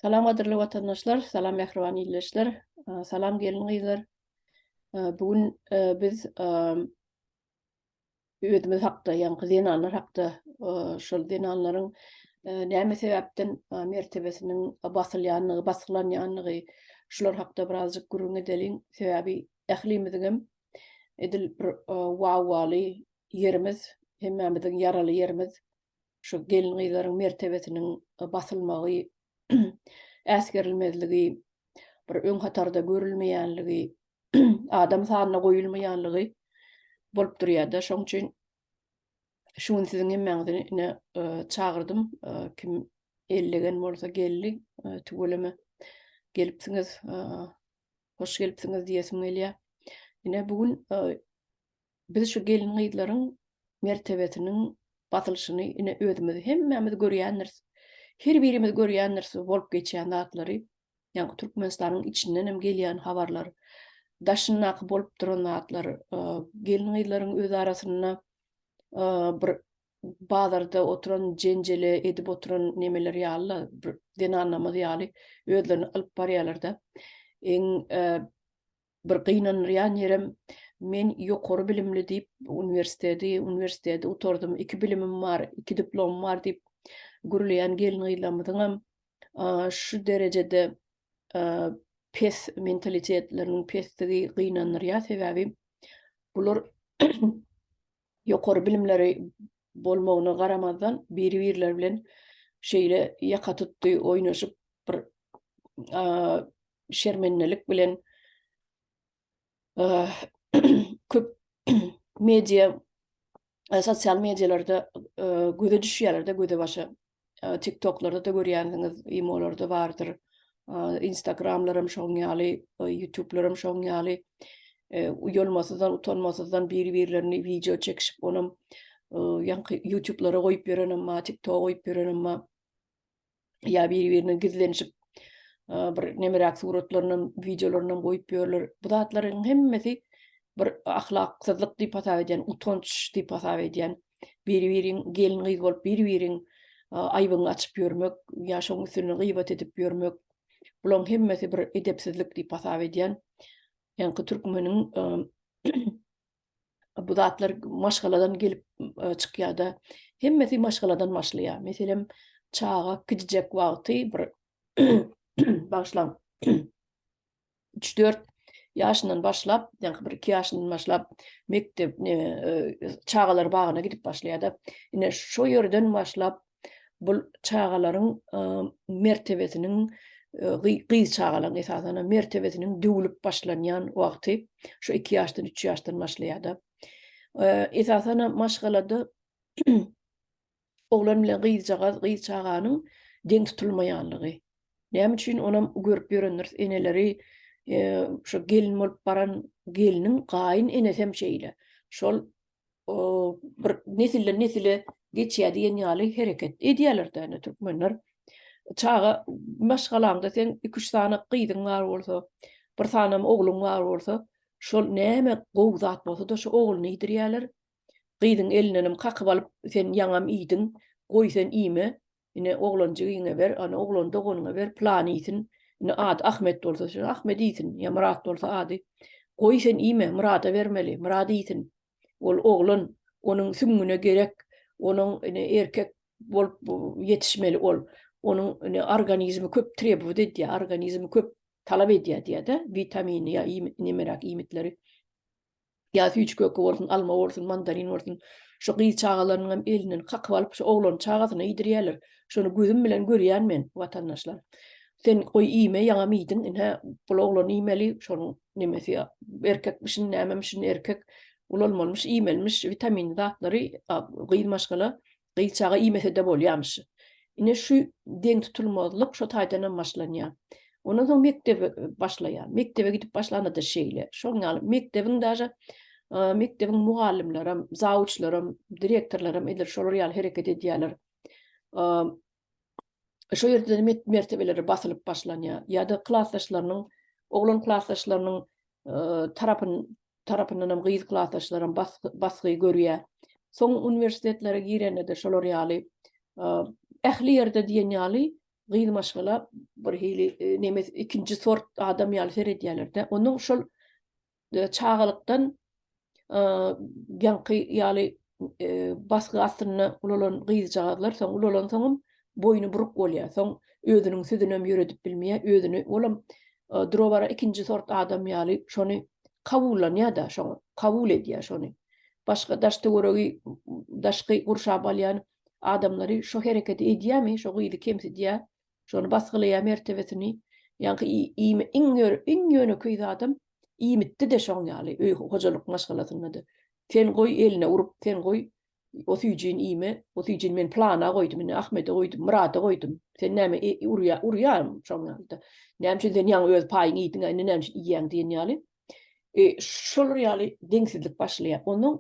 Salam adırlı vatandaşlar, salam yahruvani ilişler, salam gelin gıylar. Bugün biz ödümüz hakta, yani dinanlar hakta, şol dinanların näme sebäpden mertebesinin basylýanlygy, basyklanýanlygy şular hakda birazjyk gurrun edelim. Sebäbi ählimizem edil bir wawwaly yerimiz, hemmämiziň yaraly yerimiz. Şu gelin gıylaryň mertebesiniň basylmagy, äsgerilmezligi, bir öň hatarda görülmeýänligi, adam sanyna goýulmaýanlygy bolup durýar-da. Şoň üçin şuny siziň hemmäňizine çagırdym. Kim ellegen bolsa gelli, tügeleme gelipsiňiz, hoş gelipsiňiz diýesim gelýär. Ine bugün biz şu gelin gıylaryň mertebesiniň batylşyny ine özümiz hemmämiz görýändir. Her birimiz görýändir bolup geçýän zatlary. Ýani Türkmenistanyň içinden hem gelýän habarlar, daşynak bolup duran zatlar, gelin gıylaryň öz arasynda bir bazarda oturan jenjele edip oturan nemeler ýaly, bir dinanamyz ýaly özlerini alyp barýarlar-da. Eň bir gynanýan ýerim men ýokary bilimli diýip universiteti oturdum. 2 bilimim bar, 2 diplomum bar diýip gürleýän gelin gıylamyzyň şu derejede pes mentalitetleriniň pesligi gynanýar sebäbi bular ýokary bilimleri bolmagyna garamazdan biri-biriler bilen şeýle ýaka tutdy, oýnaşyp bir şermennelik bilen köp media, sosial medialarda göze düşýärler-de, göze başa. TikTok'larda da görýänsiňiz, imolarda bardyr. Instagramlarym şoň ýaly, YouTube'larym şoň ýaly. Uýalmasyzdan, utanmasyzdan biri-birilerini video çekişip onam YouTube'lara goýup berenimma, TikTok'a goýup berenimma, ýa biri-birini gizlenişip bir nemerak suratlaryny, videolaryny goýup berler. Bu zatlaryň hemmesi bir ahlaksyzlyk diýip hasap edýän, utanç diýip hasap edýän, biri-biriň gelin gyz bolup biri-biriň aýbyny açyp ýörmek, ýa şoň üstüne gıýbat edip ýörmek. Bular hemmesi bir edepsizlik diýip hasap edýän. Ýani türkmeniň bu zatlar maşgaladan gelip çykýar-da. Hemmesi maşgaladan başlaýar. Meselem çağa gidijek wagty bir başlan 3-4 ýaşyndan başlap, ýani bir 2 ýaşyndan başlap mektep çağalar bagyna gidip başlaýar-da. Ine şo ýerden başlap bu çağalaryň mertebesiniň gyz çağalaryň esasana mertebesiniň döwülip başlanýan wagty şu 2 ýaşdan 3 ýaşdan başlaýar-da. Esasana maşgalada oglan bilen gyz çağanyň deň tutulmaýanlygy. Näme üçin onam görüp ýörendir eneleri şu gelin bolup baran geliniň gaýyn enesi hem şeýle. Şol bir nesille geçýär diýen ýaly hereket edýärler-de türkmenler. Çağa maşgalanda sen 2-3 sany gyzyň bar bolsa, bir sanam ogluň bar bolsa, şol näme gowy zat bolsa da şu ogluny ýidirýärler. Gyzyň elinenim kakyp alyp sen ýaňam iýdiň, goý sen iýme. Ine oglanjygyňa ber, ana oglan doganyňa ber, plan iýsin. Ine ad Ahmet bolsa, şu Ahmet iýsin, ýa Murat bolsa ady. Goý sen iýme, Murata bermeli, Murat iýsin. Ol oglan onuň süňüne gerek, onuň ine erkek bolup ýetişmeli ol. Onuň ine organizmi köp trebut edýär, organizmi köp talap edýär diýär-de, vitamini ýa nemerak iýmitleri. Ýa süýç kökü bolsun, alma bolsun, mandarin bolsun. Şu gyz çağalaryň hem elinden kakyp alyp şu oglan çağasyna ýidirýärler. Şonu gözüm bilen görýän men watandaşlar. Sen goý iýme, ýaňam iýdin, ine bu oglan iýmeli, şonuň nemesi erkekmişin, nämemişin erkek ululmalymış, iýmelmiş, vitamin zatlary gyz maşgala, gyz çağa iýmese de bolýarmy? Ine şu deň tutulmazlyk şu taýdan başlanýar. Ondan soň mektebe başlaýar. Mektebe gidip başlanady şeýle. Şoň ýaly mektebiň daja mektebiň mugallimlerim, zawuçlarym, direktorlarym edir şolar ýaly hereket edýärler. Şo ýerde mertebeleri basylyp başlanýar. Ýa-da klassdaşlarynyň, oglan klassdaşlarynyň tarapyndan hem gyz klassdaşlarym basgy görýär. Soň universitetlere girende de şolar ýaly ähli ýerde diýen ýaly gyzy maşgala bir hili nemes ikinji sort adam ýaly seredýärler-de. Onuň şol çağalykdan ýanky ýaly basgy astyna ulan gyzjaglar, soň ulan soňam boynu buruk bolýar. Soň özüniň südünem ýöredip bilmeýär, özüni olam durobara ikinji sort adam ýaly şonu kabullanýar-da, şonu kabul edýär şonu. Başga daşdy göregi, daşky gurşap alýan adamlary şo hereketi edýärmi, şo gyzy kemsidýär, şonu basgylaya mertebesini, ýanky iň ýöneki adam iýmitdi de şoň ýaly hojalyk maşgalatynda. Sen goý eline urup, sen goý o süýjin iýme, o süýjin men plana goýdum, men Ahmede goýdum, Murada goýdum. Sen näme urýarm şoň ýaly. Näme üçin sen ýaňy öz paýyň iýdiň, näme üçin iýýäň diýen ýaly. Şol ýaly deňsizlik başlaýar. Onuň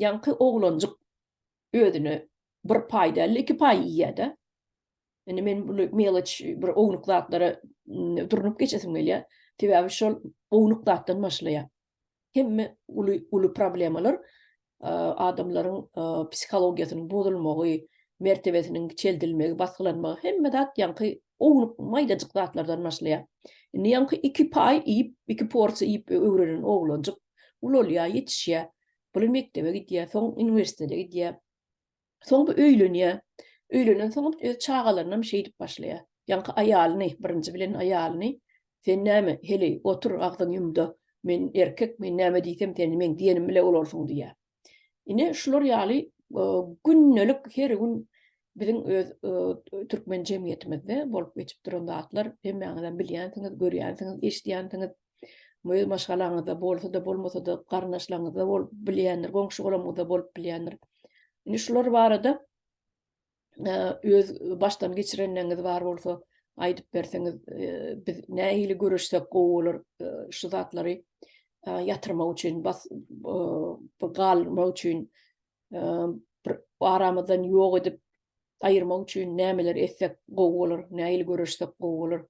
ýanky oglanjyk özüne bir paýdaly iki paý iýýär-de. Yani men bu meleç bir ownuk zatlara durunup geçesim gelýär. Sebäbi şol ownuk zatdan başlaýar. Hemme uly problemalar adamlaryň psihologiýasynyň bozulmagy, mertebesiniň çeldilmegi, basgylanmagy hemme zat ýanky ownuk maýdajyk zatlardan başlaýar. Ýanky iki paý iýip, iki porsiýa iýip öwrenen oglanjyk ulolýar, ýetişýär. Bulu mektebe gidýär, soň uniwersitete gidýär. Soň bu öýlenýär. Öýlenen soň öz çağalaryna şey edip başlaýar. Ýanky aýalyny, birinji bilen aýalyny, sen näme heli otur agdyň ýumda, men erkek, men näme diýsem sen men diýenim bile olarsyň diýär. Ine şular ýaly günnelik her gün biziň öz türkmen jemgyýetimizde bolup geçip duran zatlar hemmeňizden bilýänsiňiz, görýänsiňiz, eşidýänsiňiz. Möýül maşgalaňyzda bolsa da bolmasa da garnaşlaryňyzda bolup bilýändir, goňşy golamyzda bolup bilýändir. Ine şular barada öz başdan geçirenleriniz bar bolsa aýdyp berseňiz, biz nähili görüşsek goýular şu zatlary ýatyrmak üçin, galmak üçin, bir aramyzdan ýok edip aýyrmak üçin nämeler etsek goýular, nähili görüşsek goýular.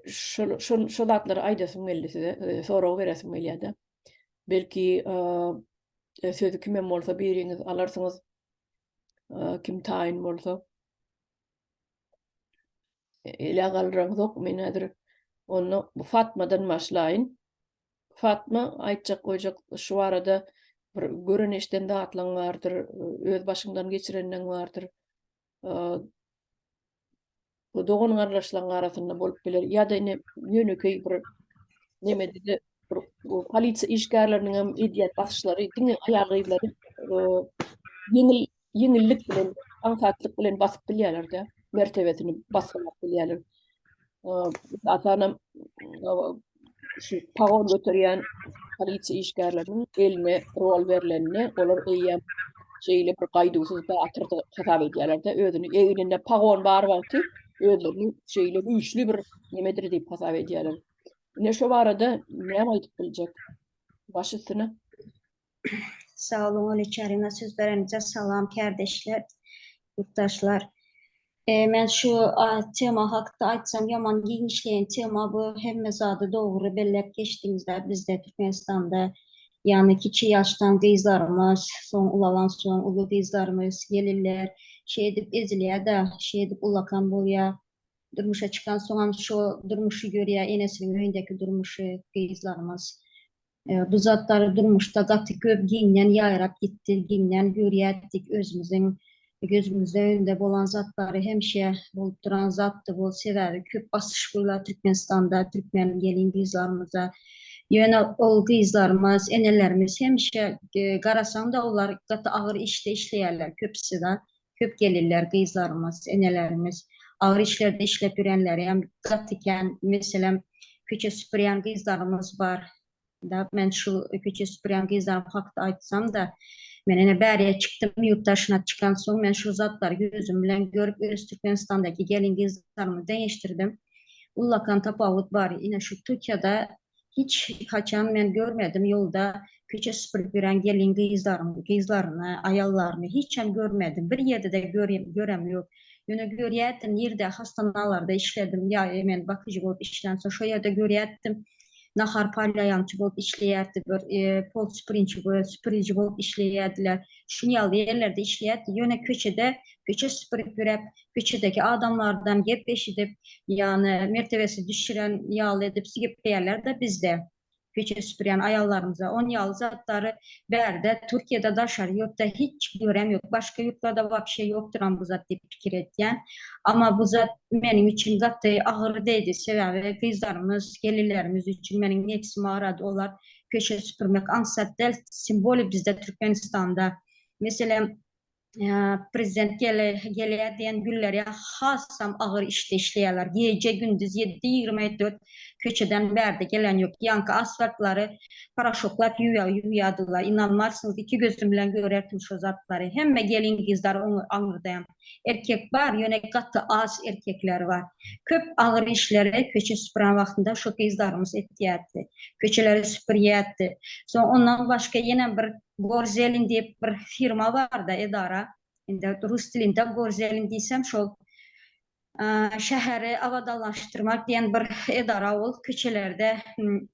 Şu zatlary aýdasym geldi size, sorag beresim gelýär-de. Belki sözü kimem bolsa biriňiz alarsyňyz, kim taýin bolsa. Ele galraňyz men häzir onu Fatmadan başlaýyn. Fatma aýtjak goýjak şu arada bir göreneşden dağıtlaň bardyr, öz başyňdan geçirenleň bardyr. Bu dogunyň arlaşlaryň arasynda bolup biler. Ýa-da ine ýönekei bir neme dedi, bu polisiýa işgärleriniň hem idiýat başlary, diňe aýaglary ýeňillik bilen, aňsatlyk bilen basyp bilýärler-de, mertebesini basgyp bilýärler. Atanam şu pagon götürýän polisiýa işgärleriniň eline rol berilenine olar eýýäm şeýle bir gaýdysyz batyrdy hasap edýärler-de, özüni eýninde pagon bar wagty özlerini şeýle güýçli bir nemedir diýip hasap edýärler. Ine şu barada näme aýdyp biljek? Baş üstüne. Sağ olun, Öleçerine sözlerinize salam kardeşler, yurttaşlar. Men şu tema hakda aýtsam yaman giňişleýän tema bu hemme zady dogry bellep geçdiňizde bizde Türkmenistanda ýani kiçi ýaşdan gyzlarymız, soň ulalan soň uly gyzlarymız gelirler, şeý edip ezilýär-de, şeý edip ulakan bolýar. Durmuşa çıkan soňam şu durmuşy görýär, enesiniň öýündeki durmuşy gyzlarymız. Bu zatlary durmuşda gaty köp giňden ýaýrap gitdi, giňden görýärdik özümüziň gözümüzde önünde bolan zatlary hemşe bolup duran zatdy bol sebäbi köp basyş boýlar Türkmenistanda türkmen gelin gyzlarymyza. Ýöne ol gyzlarymız, enelerimiz hemşe garasaň da olar gaty agyr işte işleýärler köpsi de. Köp gelirler gyzlarymız, enelerimiz. Agyr işlerde işlep ýürenler hem gatyken meselem köçe süpürýän gyzlarymız bar. Da men şu köçe süpürýän gyzlarym hakda aýtsam da men ene bäriýe çykdym, ýurtdaşyna çykan soň men şu zatlary gözüm bilen görüp öz Türkmenistandaky gelin gyzlarymy deňeşdirdim. Ullakan tapawut bar. Ine şu Türkiýede hiç haçan men görmedim ýolda köçe süpürip ýüren gelin gyzlaryny, aýallaryny hiçem görmedim. Bir ýerde de görem ýok. Ýöne görýärdim ýerde hastanalarda işledim. Ya men bakyjy bolup işlense şo ýerde görýärdim. nahar palyayançı bolup işleýärdi, bir pol süpürüci bolup işleýärdiler. Şunu ýaly yerlerde işleýärdi. Ýöne köçe süpürip ýürep, köçedeki adamlardan gep eşidip, yani mertebesi düşüren ýaly edip sigip beýärler bizde. Köçe süpürýän ayallarymyza on ýaly zatları bärde Türkiýede daşar ýurtda hiç görem ýok. Başga ýurtlarda wapşe ýokduram bu zat diýip pikir etýän. Ama bu zat benim için gatty agyr değdi. Sebäbi gyzlarymyz, gelinlerimiz üçin meniň nefsim arady. Olar köçe süpürmek ansat del simboli bizde Türkmenistanda. Mesela prezident gelýär diýen günleri hassam agyr işte işleýärler. Gece gündüz 7-24 köçeden bärde gelen ýok. Ýanky asfaltlary paraşoklap ýuýadylar. İnanmarsynız, iki gözüm bilen görerdim şu zatlary. Hemme gelin gyzlar aňyrdaýan. Erkek bar, ýöne gatty az erkekler var. Köp agyr işleri köçe süpüren wagtynda şu gyzlarymız etýärdi. Köçeleri süpürýärdi. Soň ondan başga ýene bir Gorzelin diýip bir firma var da edara. Indi rus dilinde Gorzelin diýsem şol şäheri abadallaşdyrmak diýen bir edara ol. Köçelerde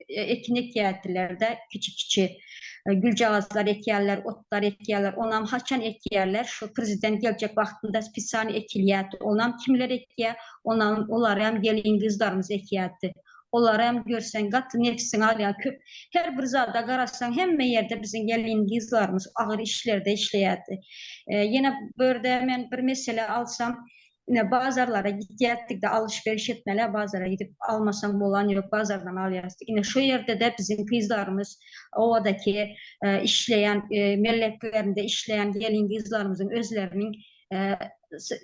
ekin ekýärdiler-de kiçik gülcagazlar ekýärler, otlar ekýärler. Onam haçan ekýärler? Şu prezident geljek wagtynda spisani ekilýärdi. Onam kimler ekýär? Onam olar hem gelin gyzlarymız ekýärdi. Olar hem görsen gatty nefsini alýan köp. Her bir zada garaşsan hemme yerde bizim gelin gyzlarymız agyr işlerde işleýärdi. Ýene börde men bir mesele alsam, bazarlara gidýärdik de alışveriş etmele, bazara gidip almasam bolan ýok, bazardan alýardyk. Ine şu yerde de bizim gyzlarymız, ovadaki işleyen, melleklerinde işleyen gelin gyzlarymızın özlerinin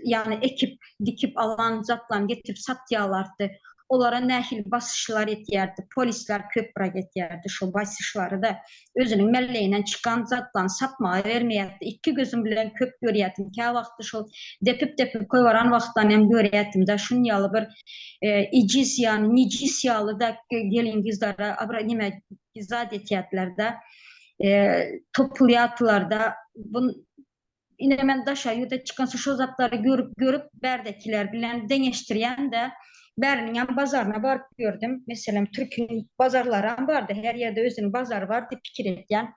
yani ekip, dikip alan zatlarını getirip satýarlardy. Olara nähil basışlar etýärdi, polisler köp bırak etýärdi şu basışları da özünün melleğinden çıkan zatlan satmağa vermeýärdi. İki gözüm bilen köp görýärdim. Kä wagty şol depip koýwaran wagtdan hem görýärdim da şun ýaly bir iciz ýany nicis ýaly da gelin gyzlara abra nime zat etýärdiler da topulýardylar da ine men daşa ýurda çıkan şu zatlary görüp berdekiler bilen deňeşdirýän de Berlin bazarına barıp gördüm. Mesela Türk'ün bazarları vardı. Her yerde özünün bazarı var diye fikir etken.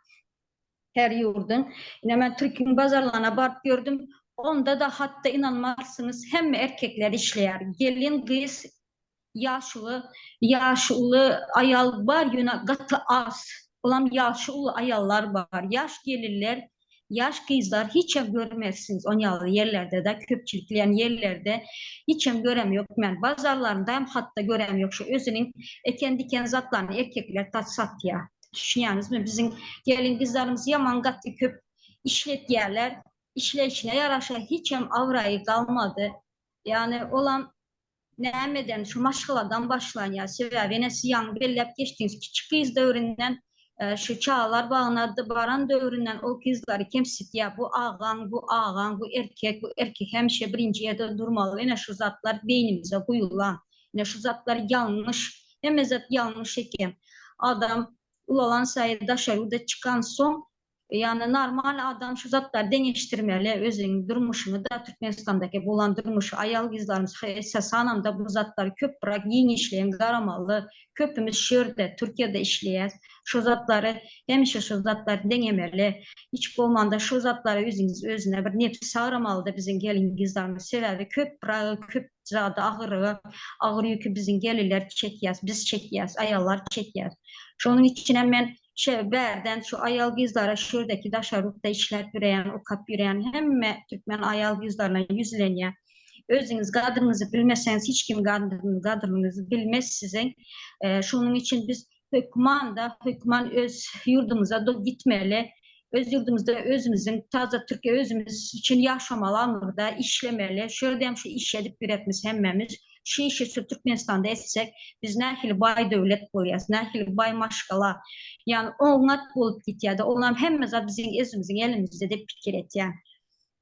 Her yurdun. Yine ben Türk'ün bazarlarına barıp gördüm. Onda da hatta inanmazsınız hem erkekler işleyer. Gelin kız yaşlı ayal var yine gatı az. Olan yaşlı ayallar var. Yaş gelirler. Yaş kızlar hiç görmezsiniz on yerlerde de köpçülükleyen yerlerde hiç görem yok. Ben bazarlarında hem hatta görem yok. Şu özünün kendi zatlarını erkekler sat ya. Düşünüyorsunuz mu? Bizim gelin kızlarımız yaman gatı köp işlet yerler. İşleyişine yaraşa hiç avrayı kalmadı. Yani olan neyemeden şu maşgaladan başlayan ya sebebi nesi yan bellep geçtiğiniz küçük kız dövründen şu çağlar bağlanırdı baran dövründen o kızları kimsit ya bu ağan, bu erkek hemşe birinci yerde durmalı. Yine şu zatlar beynimize koyulan, yine şu zatlar yanlış, hem zat yanlış eken. Adam ulalan sayıda şarıda çıkan son, yani normal adam şu zatlar deňeşdirmeli, özünün durmuşunu da Türkmenistan'daki bulandırmış ayal kızlarımız esas anlamda bu zatları köp bırak yiyin işleyen garamalı, köpümüz şerde, Türkiye'de işleyen şu zatları demişe şu zatları deňemeli, hiç olmanda şu zatları özüne bir nefsi aramalı da bizim gelin kızlarımız sebebi köp bırak, köp zada ağır yükü bizim gelirler çekiyaz, biz çekiyaz, ayallar çekiyaz. Şunun için hemen berden şu ayal kızlara şuradaki daşarukta işler yüreyen, okap yüreyen hemme Türkmen ayal kızlarına yüzlenýär. Özünüz kadrınızı bilmeseniz hiç kim kadrınızı bilmez sizin. Şunun için biz hükman öz yurdumuza gitmeli. Öz yurdumuzda özümüzün taze Türkiye özümüz için yaşamalı, da işlemeli. Şöyle diyeyim şu iş edip üretmiş hemmemiz. Şu işi şu Türkmenistan'da etsek biz nähili bay devlet bolyas, nähili bay maşgala. Yani oňat bolup gitýärdi. Olam hemme bizim özümüzün elimizde de pikir etýän.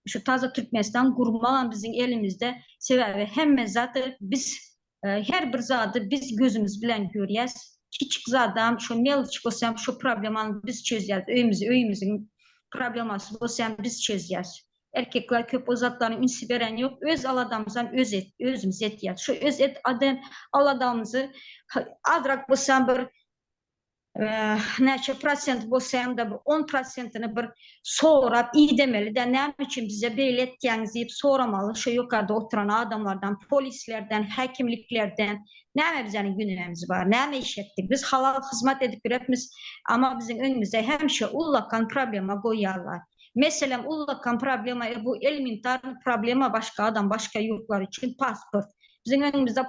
Şu taze Türkmenistan gurmalan bizim elimizde sebebi hemme zatı biz her bir zatı biz gözümüz bilen görýäs. Kiçik zadam şu melçik bolsam şu problemany biz çözýäs. Öýümüzün problemasy bolsam biz çözýäs. Erkekler köp o zatlarını ünsi veren yok. Öz aladamızdan özümüz etýär. Şu öz et aladamızı adrak bolsam bir neçe prosent bolsa hem de 10%'ni bir sorap iyi demeli de ne için bize böyle etkiğiniz deyip soramalı şu yukarıda oturan adamlardan, polislerden, hekimliklerden ne bizlerin günahımız var, ne iş ettik biz halal hizmet edip hepimiz ama bizim önümüzde hemşe ullakan problema koyarlar. Mesela ullakan problema bu elementar problema başka adam başka yurtlar için pasport. Bizim önümüzde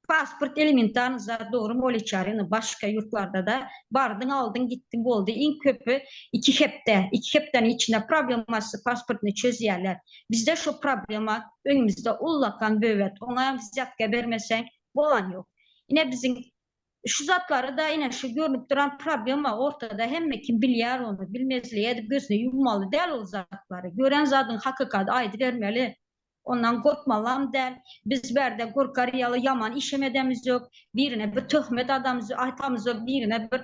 pasport elementarınıza doğru mol çarını başka yurtlarda da bardın aldın gittin oldu. İn köpü iki hepten içinde probleması pasportunu çözüyorlar. Bizde şu problema önümüzde ullakan bövet. Ona ziyatka vermesen bolan yok. Yine bizim şu zatları da yine şu görünüp duran problema ortada hem kim bilyar onu bilmezliğe edip gözünü yummalı değil o zatları. Gören zatın hakikat aydı vermeli. Ondan korkmalam der. Biz berde korkaryalı yaman işemedemiz yok. Birine bir töhmet adamız atamız yok. Birine bir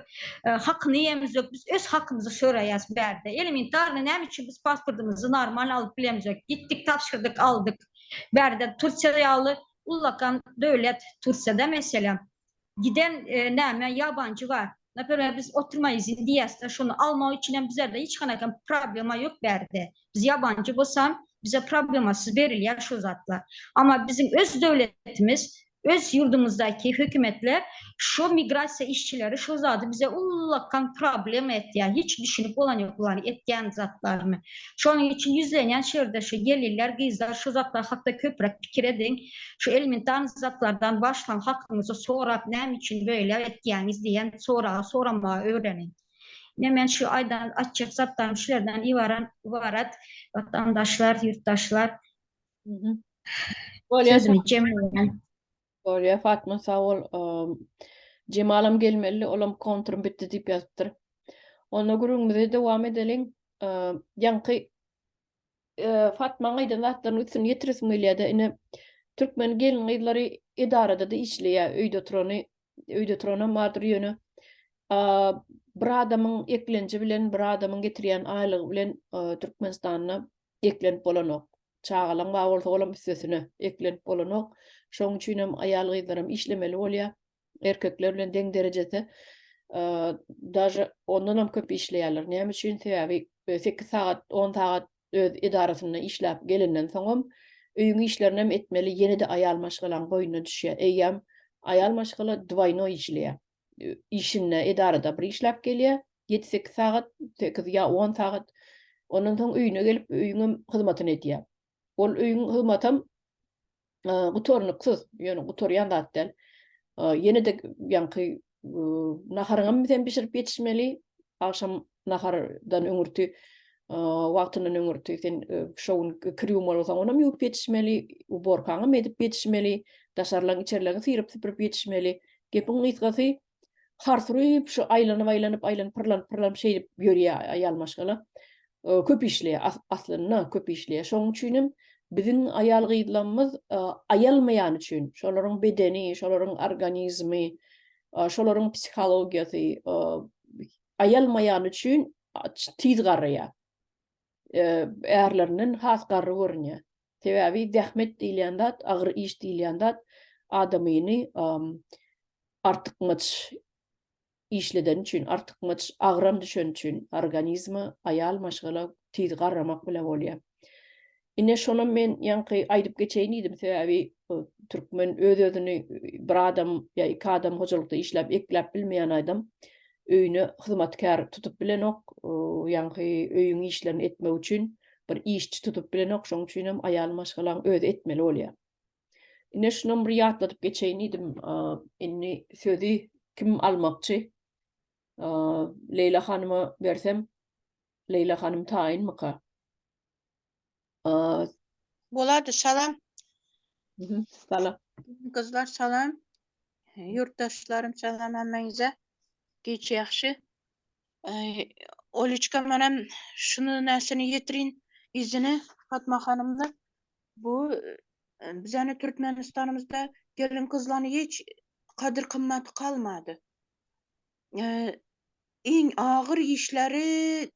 hakkını yemiz yok. Biz öz hakkımızı sorayız berde. Elementarını ne için biz pasportumuzu normal alıp bilemiz yok. Gittik tapşırdık aldık. Berde Türkçe'ye ullakan devlet Türkçe'de mesela giden ne yabancı var. Mesela biz oturma izni diyeste şunu alma için bize de hiç kanakan problema yok berde. Biz yabancı bolsam bize problemasız veriliyor şu zatlar. Ama bizim öz devletimiz, öz yurdumuzdaki hükümetler şu migrasya işçileri şu zatı bize ullakan problem etti. Hiç düşünüp olan yoklar etken zatlarını. Şu an için yüzlenen şehirde şu gelirler, kızlar şu zatlar hakkında köprek fikir edin. Şu elementar zatlardan başlan hakkınızı sorak ne için böyle etkeniz diyen sorama öğrenin. Hemen şu aydan açık zattan şeylerden ibaret vatandaşlar, yurttaşlar sözünü cemleyen. Oraya Fatma sağ ol. Cemal'ım gelmeli, olam kontrum bitti deyip yazıptır. Ona gurungmuza devam edelim. Yankı Fatma'nın aydan atların üstünü yetiris milyada ine Türkmen gelin ayları idarada da işliyor. Öyde tronu madır yönü. Bir adamın eklenci bilen, bir adamın getiriyen aylığı bilen Türkmenistan'a eklenip bolanok. Çağalan bağırsa olan üstesine eklenip bolanok. Şoň üçin hem ayal gyzlarym işlemeli bolýar. Erkekler bilen deň derejede daja ondan hem köp işleýärler. Näme üçin? Sebäbi 8 saat, 10 saat öz idarasyna işläp gelenden soňam öýüň işlerini hem etmeli, ýene-de ayal maşgalan boýuna düşýär. Eýýäm ayal maşgala dwayno işleýär. İşine idarada bir işläp gelýär. 7-8 saat, 8 ýa 10 saat. Ondan soň öýüne gelip öýüňe hyzmatyny edýär. Ol öýüň hyzmatym gutornuksuz, ýöne gutorýan zat del. Ýene-de ýanky naharyňam bizen pişirip ýetişmeli. Akşam nahardan öňürtü wagtynyň öňürtü sen şowun kirýüm bolsa onam ýuwup ýetişmeli, uborkaňam edip ýetişmeli, daşarlaryň içerilerini syryp süpürüp ýetişmeli. Gepiň ysgasy harsyryp şu aýlanyp pırlanıp şey ýörýär aýal maşgala. Köp işleýär, aslyna köp işleýär. Şoň üçin bizim ayal gyzlarymyz ayalmayan üçin, şolaryň bedeni, şolaryň organizmi, şolaryň psihologiýasy ayalmayan üçin tiz garrýar. Erlerinin has garry görünýär. Sebäbi zähmet diýilýän zat, agyr iş diýilýän zat adamyny artykmyç işleden üçin, artykmyç agyram düşen üçin organizmi ayal maşgala tiz garramak bilen bolýar. Ine şonu men ýanky aýdyp geçeýin idim sebäbi türkmen öz-özüni bir adam ýa iki adam hojalykda işläp ekläp bilmeýän adam öýüne hyzmatkar tutup bilenok, ýanky öýüň işlerini etmek üçin bir işçi tutup bilenok, şoň üçin hem aýal maşgalan öz etmeli bolýar. Ine şunu bir ýatlatyp geçeýin idim, inni sözi kim almakçy? Leyla hanyma bersem, Leyla hanym taýynmyka? Bolady, salam. Salam. Kızlar salam. Yurttaşlarım salam hemmeňize. Geç ýaxşy. Oliçka menem şunu näsini ýetirin izini Fatma hanymlar. Bu bizani Türkmenistanymyzda gelin kızlaryny hiç kadir kymmaty kalmady. Iň agyr işleri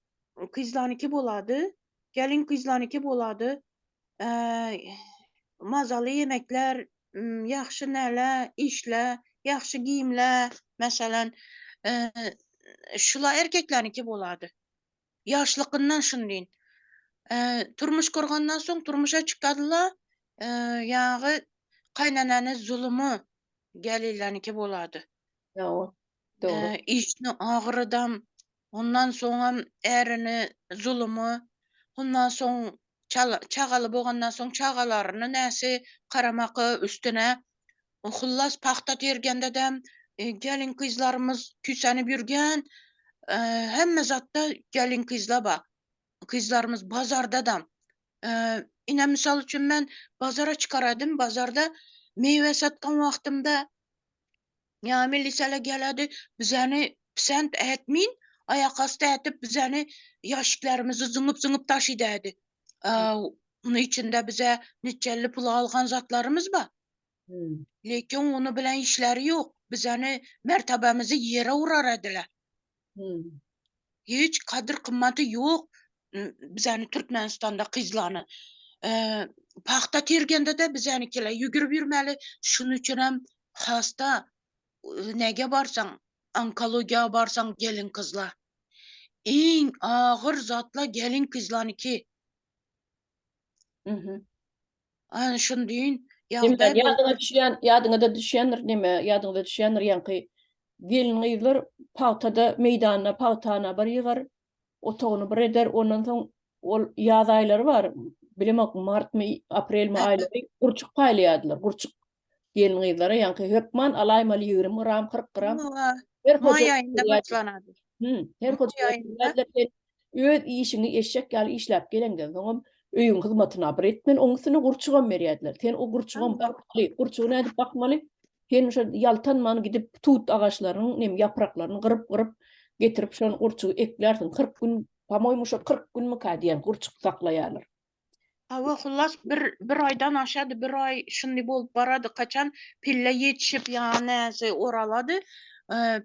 kızlaryniki bolady. Gelin kızlaryniki bolady. Mazaly yemekler, ýaxşy näle, işle, ýaxşy giyimler, meselen şula erkeklarniki boladı. Yaşlıkından şundayin. Turmuş kurgandan soň turmuşa çıkadılar. Yağı kaynananın zulümü gelirlerninki boladı. Ya o doğru. İşini ağrıdam. Ondan soň erini zulümü. Ondan soň çagalı boğandan soň çagalaryny näse karamakı üstüne. Hullas paxta tergende dem gelin kızlarımız küsenip yürgen. Hemme zatta gelin kızla bak. Kızlarımız bazarda da. Ine misal üçün ben bazara çıkaradım. Bazarda meyve satkan wagtymda ýa-ni lisele geledi. Bizani pisent etmeyin. Ayak astı etip bizani yaşıklarımızı zıngıp taşıdaydı. Onun içinde bize neçeli pul algan zatlarımız var. Hmm. Lekin onu bilen işleri yok. Bizani mertebemizi yere urar ediler. Hmm. Hiç kadir kıymeti yok. Bizani Türkmenistan'da kızlarını. Paxta tergende de bizanikiler yugurub yürmeli. Şunun için hem hasta nege barsan, onkologiya barsan gelin kızlar. En ağır zatla gelin kızlarniki. Ana şunu deyin, Demek yağday bol. yadyňa da düşýändir neme? Yadyňa da düşýändir ýanky gelin gyzlar pawtada meýdanyna, pawtana bir ýygar, otogunu bir eder, ondan soň ol ýaz aýlary bar. Bilemek martmy, aprelmi aýlary gurçuk paýlaýardylar. Gurçuk gelin gyzlara ýanky hökman alaýmaly 20 gram, 40 gram. Her May hoja ayında başlanadı. her hoja May ayında. öz işini eşek ýaly işläp gelenden soň öýüň hyzmatyna bir etmen oňsyny gurçugan berýärdiler. Sen o gurçugan bakmaly, gurçugyna edip bakmaly. Sen şo ýaltanman gidip tut agaçlarynyň ýapraklaryny gyryp getirip şonu gurçugy eklersiň. 40 gün, pamoýmy şo 40 gün mü diýen gurçuk saklaýarlar. Hava hullas bir aydan aşadı, bir ay şunday bolup barady. Kaçan pille yetişip ýa-ni oraladı.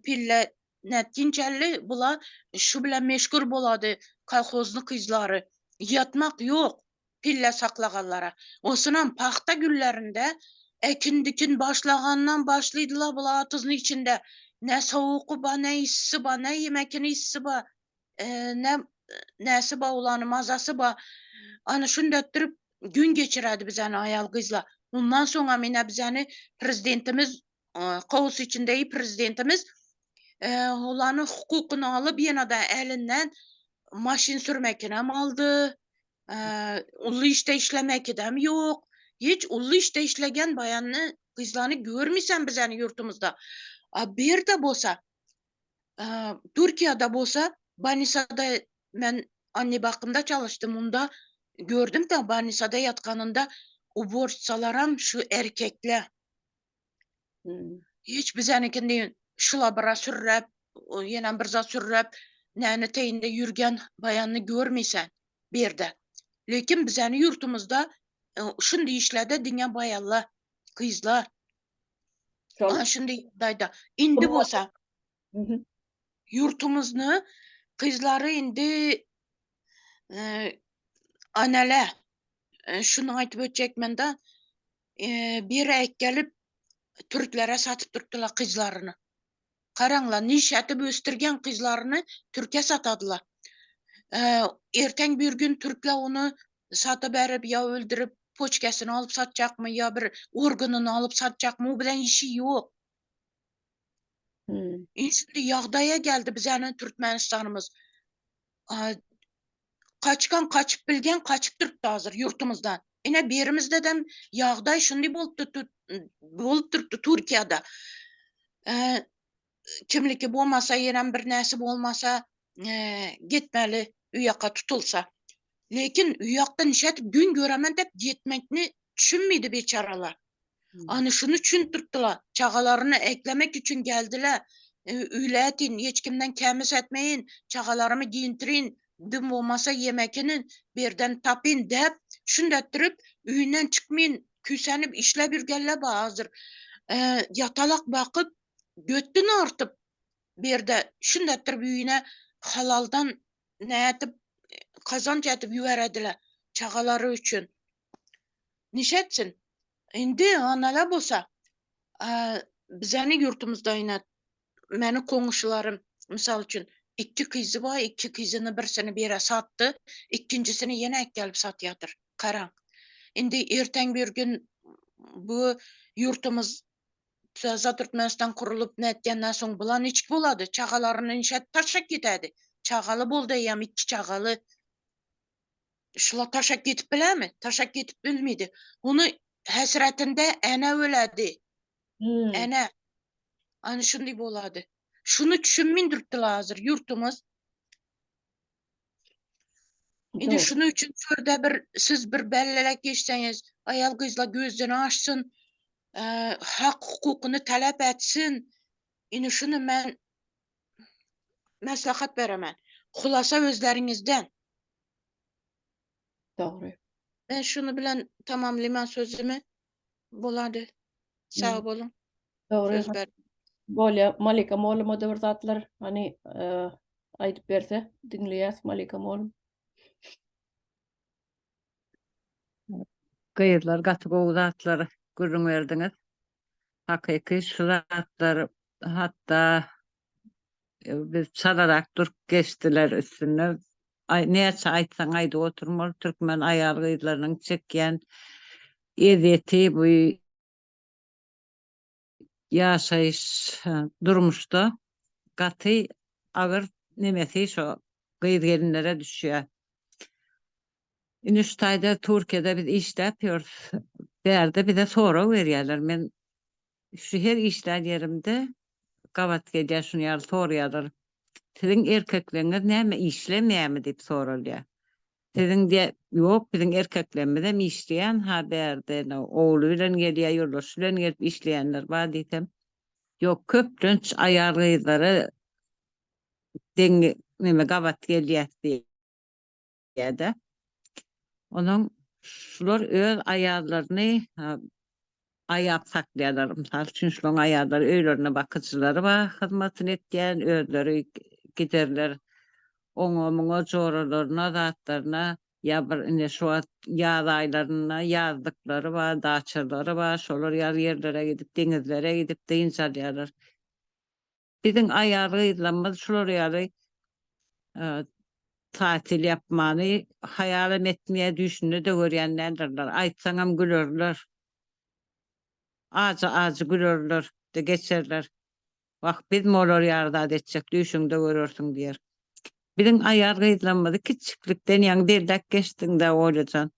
Pille netkinçelli bula şu bilen meşgul bolady kolhozny kızlary. Yatmak yok pille saklaganlara. Osunam paxta günlerinde ekin başlagandan başlaydılar bula atyzyň içinde. Ne soğuqu ba, ne issisi ba, ne yemekini issisi ba, ne näsi ba ulanı mazası ba. Ana şunda ettirip gün geçiradi bizani ayal kızla. Ondan sonra mine bizani prezidentimiz, kovus içindeyi prezidentimiz olanı hukukunu alıp yana da elinden maşin sürmekine aldı. Ullu işte işlemekidem yok. Hiç ullu işte işlegen bayanını kızlarını görmüysen bizani yurtumuzda. Bir de bolsa Türkiye'de bolsa Banisa'da ben anne bakımda çalıştım. Onda gördüm de Banisa'da yatkanında uborçsalaram şu erkekle. Hiç bizanikinden şulabıra sürrep, yenen bir zat sürrep, näni teyinde yürgen bayanını görmeysen bir de. Lekin bizani yurtumuzda şunday işlerde diňe bayanlar, kızlar. Şunday dayda. Indi bolsa yurtumuzni kızları indi anele şunu aytıp ötjekmen da bir ek gelip Türklere satıp durdular kızlarını. Karaňlar, nişetip östürgen kızlarını Türkiye satadılar. Erten bir gün Türkler onu satıp berip ya öldürüp poçkesini alıp satacak mı ya bir organını alıp satacak mı o bilen işi yok. Şimdi ýagdaýa geldi bizani Türkmenistanımız. Kaçkan kaçıp bilgen kaçıp turupdy hazır yurtumuzdan. Ine berimizde dem ýagdaý şunday bolup turupdy Türkiýede. Kimliki bolmasa, ýenen bir näse bolmasa, gitmeli, üýaka tutulsa. Lekin üýakda nişetip gün göremen dep gitmekni düşünmeydi beçaralar. Ana şunu düşündirdiler. Çağalarını eklemek için geldiler. Üyletin, hiç kimden kemis etmeyin, çağalarımı giyintirin, dım olmasa yemekinin birden tapin dep, şunu ettirip, üyünden çıkmayın, küsenip işle bir gelle hazır. Yatalak bakıp, göttün artıp, bir de şunu ettirip üyüne halaldan ne etip, kazanç etip yüverediler, çağaları için. Nişetsin? Indi anala bolsa bizani yurtumuzda ýene meni koňuşlarym, misal üçin, 2 kızı var, 2 kızını birisini bire sattı, ikincisini ýene gelip satýadyr. Karaň. Indi erteň bir gün bu yurtumuz Siyasat Türkmenistan kurulup netgenden soň bulan içki bolady. Çağalaryny inşaat taşak gitedi. Çağalı boldy ýam 2 çağalı. Şula taşak gitip bilämi? Taşak gitip bilmidi. Onu häsretinde ene öledi. Hmm, Ene. Ani şunday bolady. Şunu düşünmindiripdir hazır yurtumuz. Indi doğru. şunu üçün şurada siz bir bellelek geçseniz, ayal kızla gözlerini açsın, hak hukukunu talep etsin. Indi şunu men maslahat beremän. Hulasa özleriňizden. Doğru. Ben şunu bilen tamamlaýman sözümü. Bolady. Sağ Hmm, bolun. doğru. Söz ber. Bolya Malika moluma da bir zatlar hani aytıp berse dinleýäs Malika molum. Gıyırlar, gatı zatları gürrün verdiňiz. Hakiki şu zatlar hatta biz çalarak dur geçtiler üstüne. Näçe aýtsaň aýdy oturmaly türkmen aýal gyzlarynyň çekýän eziyeti bu ýaşaýyş durmuşda gaty agyr nemesi şo gyz gelinlere düşýär. Ünüştaýda Türkiýede biz işläp ýörüs. Berde bize soraw berýärler. Men şu her işler yerimde gabat gelýär şunu ýaly soraýarlar. Siziň erkekleriniz näme işlemýärmi diýip soralýar. Siziň de ýok, biziň erkeklerimiz hem işleýän, ha berde ogly bilen gelýär, ýoldaşy bilen gelip işleýänler bar diýsem. Ýok, köpdünç aýal gyzlary deňi neme gabat gelýär diýýärde. Onuň şular öz aýallaryny aýap saklaýarlar. Misal üçin şolaň aýallary öýlerine bakyjylary bar, hyzmatyny etýän, özleri giderler. Oňa joralaryna, zatlaryna, ýa bir ine şu ýaz aýlaryna ýazdyklary bar, daçylary bar, şolar ýaz ýerlere gidip, deňizlere gidip diňjalýarlar. Biziň aýal gyzlarymyz şolar ýaly tatil yapmany hayalam etmeye düşünü de görýänlerdir. Aýtsaňam gülerler. Ağacı gülürler de geçerler. Bak biz molar yarda edecek düşünde görürsün diýer. Biziň aýal gyzlanmady kiçiklikden ýa derdak geçdiňde olajan.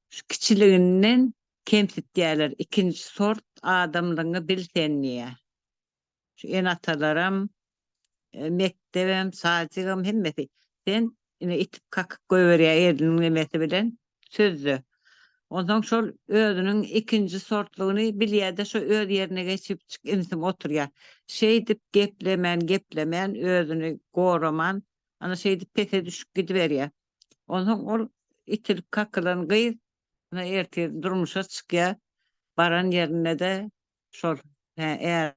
Şu kiçiliginden kemsitýärler. Ikinji sort adamlygyny bilsenliýe. Şu en atalaram, mektebem, saatygam hemmeti. Sen ine itip kakıp goýberýär eliniň nemesi bilen sözlü. Ondan şol özünün ikinji sortlugyny bilýär-de şu öz ýerine geçip insim oturýar. Şey dip geplemän özüni goraman, ana şey dip pese düşüp gidiberýär. Ondan ol itilip kakılan gyz ana erti durmuşa çykýar. Baran ýerine de şol eğer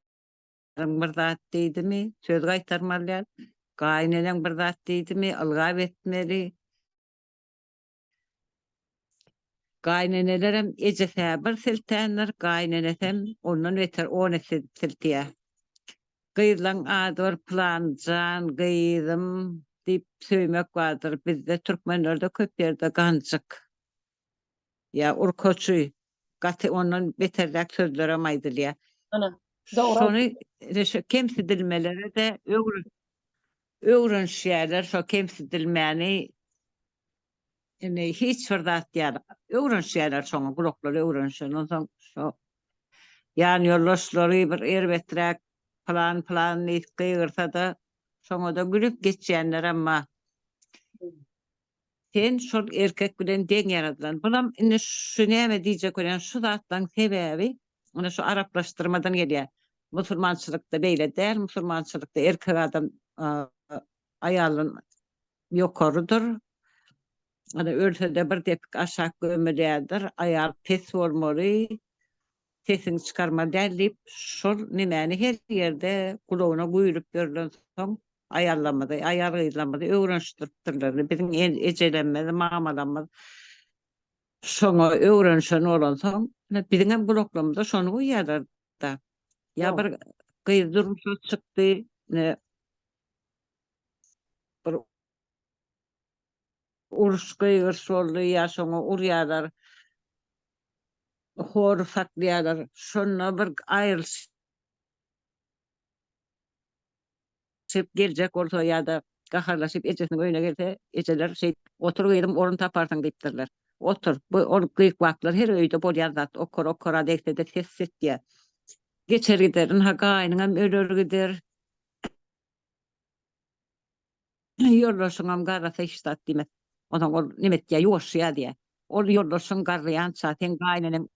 bir zat diýdimi söz gaýtarmalýar. Gaýneleň bir zat diýdimi ylgap etmeli. Gaýnenelerem ece säbir siltänler, gaýnenesem ondan beter onu siltýär. Gyzlaň ady bir planjan, gyzym diýip söýmek bardyr. Bizde türkmenlerde köp ýerde ganjyk. Ya urkoçy, gaty ondan beterlik sözlere maýdylýar. Ana, doğru. Şonu kemsidilmelere de öwrenşýärler, şo kemsidilmäni hiç fırdat ýar. Öwrenşýärler şoňa gulaklar öwrenşýär. Ondan şo ýani ýoldaşlary bir erbetrek plan gyrsa da şoňa da gülüp geçýänler amma sen şol erkek bilen deň yaradylan. Bulam indi şu näme diýjek bolan şu zatlaň sebäbi ona şu araplaşdyrmadan gelýär. Musulmançylykda beýle däl, musulmançylykda erkek adam aýalyn ýokarydyr. Ana ölse de bir tepik aşağı gömülýärdir, aýal pes bolmaly, sesini çykarmaly diýip şol nimeni her ýerde gulagyna guýurup berilen soň aýallamady, aýal gyzlamady öwrenşdiripdirler. Biziň ejelenmeli, mamalanmaz. Şoňa öwrenşen bolan soň biziň hem gulaklarymyzda şonu guýýarlar da. Ya bir gyz durmuşa çykdy, ne bir urus gıygırsollu yaşaňa urýarlar, hor saklaýarlar. Şonna bir aýrylyşyp geljek bolsa ýa-da gaharlaşyp ejesiniň öýüne gelse, ejeler şey oturup ýerim orun taparsaň diýipdirler. Otur, bu ol gyýk wagtlar her öýde bolýar zat, okora degse de ses diýär. Geçer giderin, ha gaýnyňam öler gider. Yoldaşyňam garasa iştat diýmek. Onuň ol nimet diýär, ýoşýar diýär. Ol yoldaşyň garryança, sen gaýnynyň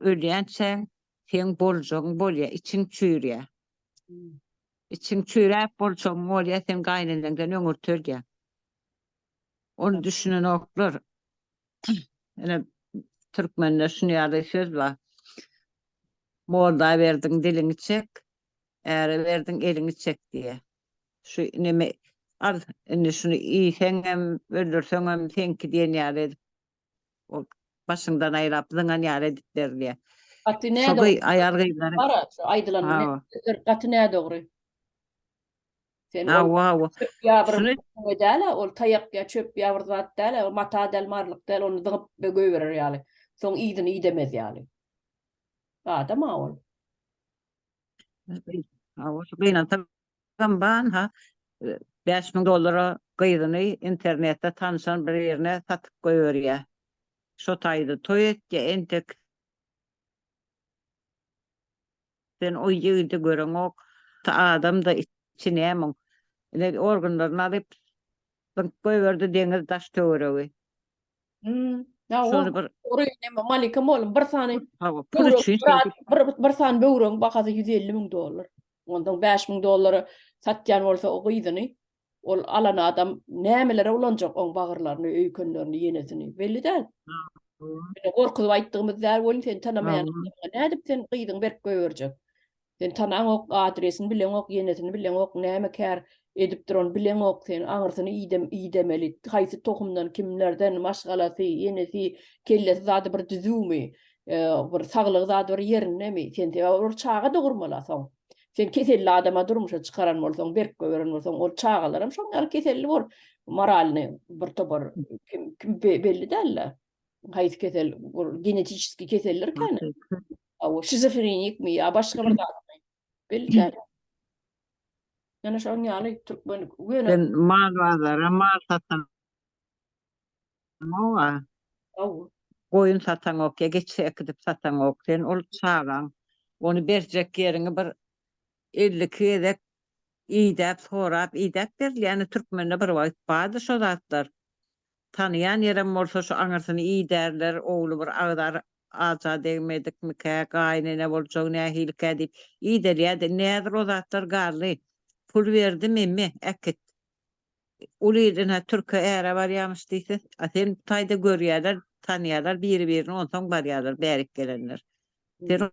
ölýänçe, sen boljagyň bolýar, içiň çüýrýär. İçiň çüýräp boljagyň bolýar, sen gaýnynyňdan öňürtür diýär. Onu düşünen oklar. Ene Türkmenler şunuýarda söz bar. Molda berdiň dilini çek, äre berdiň elini çek diýär. Şu neme al indi şunu iýseňem öldürseňem senki diýen ýaly ol başyňdan aýrap zyňan ýaly edipler diýär. Gaty näde Şogy aýar gyýlary. bara şu aýdylan Ha, gaty näde ogry? Sen ha, ol wow. çöp ýabryp Şunu däle, ol taýakka çöp ýabryp zat däle, o mata delmarlyk däle, onu zyňyp göýberer ýaly. Soň iýdini iýdemez ýaly. Adama ol. ha, şu gynan tagan ha. $5.000 gyzyny internetde tanışan bir ýerine satyp goýberýär. Şo taýdy toý etdi, entek sen o ýigide göreň ok, ta adam da içinämiň. Ine organlaryny alyp goýberdi deňiz daş töweregi. Ya Şonu bir oraya neme Malikam oğlum bir tane hava pul üçin bir tane böwrüň bakasy $150.000. Ondan $5.000 satýan bolsa o gyýdyny ol alan adam nämelere ulanjak on bagyrlaryny, öýkenlerini, ýenesini belli däl. Gorkup aýtdygymyz däl bolýan sen tanamaýan nädip sen gyýdyň berip goýberjek. Sen tanaň ok, adresini bilen ok, ýenesini bilen ok, näme kär edip duran bilen ok, sen aňyrsyny iýdemeli. Haýsy tohumdan, kimlerden maşgalasy, ýenesi, kellesi zady bir düzümi, bir saglyk zady bir ýerine mi? Sen o çaga dogurmalasaň. Sen keselli adama durmuşa çykaran bolsaň, berip goýberen bolsaň, o çagalaram şoňar keselli bol. Moralny bir topar kim belli däl. Haýsy kesel, genetik keseller kene. O şizofrenik mi ya başga bir zat. Belli däl. Yana şoň ýaly Türkmen güýne sen mağazalara mal satan owa goýun satan ok, geçek edip satan ok, sen ol çağan. Onu berjek ýeriňe bir 50 kedek iýdäp sorap iýdäp berli. Yani Türkmenle bir wagt bady şo zatlar. Tanıyan ýerem bolsa şu aňyrsyny iýdärler, ogly bir agdar aja degmedik mi kä gaýnyna boljak nähilkä diýip iýderýär de nädir o zatlar garly. Pul berdim emmi ekit. Ulydyna türkü ära barýarmyş diýse, sen taýda görýärler, tanýarlar, biri-birini onsoň barýarlar, bärik gelenler. Sen